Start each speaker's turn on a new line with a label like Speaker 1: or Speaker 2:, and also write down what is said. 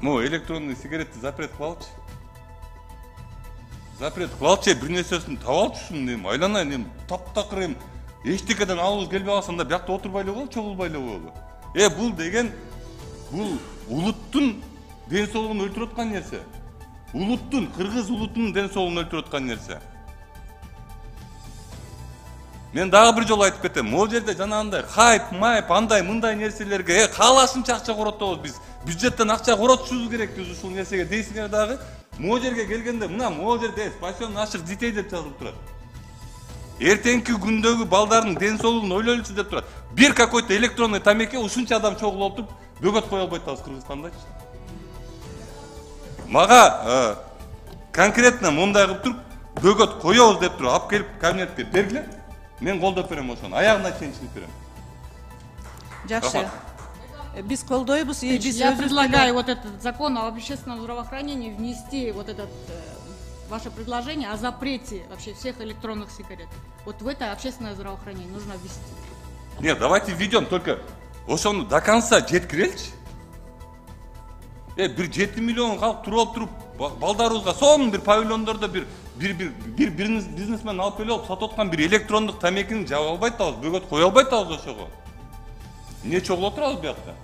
Speaker 1: Могу электронный сигаретти запрет кылып алчы. Запрет кылып алчы, бир нерсесин таап алчүмүн дейм, айланайын дейм, таптакыр эми эчтекеден алыбыз келбей калса анда биякта отурбай эле коелу, чогулбай эле коелу. Бул деген бул улуттун ден соолугун өлтүрүп аткан нерсе. Улуттун, кыргыз улутунун ден соолугун өлтүрүп аткан нерсе. Мен дагы бир жолу айтып кетем. Могу жерде жанагындай хайп, майп, андай мындай нерселерге каалашынча акча коротобуз биз. Бюджеттен акча коротушубуз керекпиз ушул нерсеге дейсиңер дагы. Могу жерге келгенде мына могу жерде спасен наших детей деп жазылып турат. Эртеңки күндөгү балдардын ден соолугун ойлойлучу деп турат. Бир какой-то электронный тамеке ушунча адам чогулуп отуруп бөгөт кое албайт атабыз Кыргызстандачы. Мага конкретно мындай кылып туруп бөгөт коебуз деп туруп алып келип кабинетке бергиле. Мен колдоп берем ошону, аягына чейин чыгып берем.
Speaker 2: Жакшы. Биз колдойбуз.
Speaker 3: Я предлагаю вот этот закон об общественном здравоохранении внести вот этот ваше предложение о запрете вообще всех электронных сигарет. Вот в это общественное здравоохранение нужно ввести.
Speaker 1: Нет, давайте введем, только ошону до конца жеткиреличи. Бир 7 миллион калк туруп балдарыбызга сонун бир павильондордо бир бизнесмен алып келип сатып аткан бир электрондук тамекини жаба албай атабыз, бөгөт кое албай атабыз ошого. Эмне чогулуп отурабыз биякта?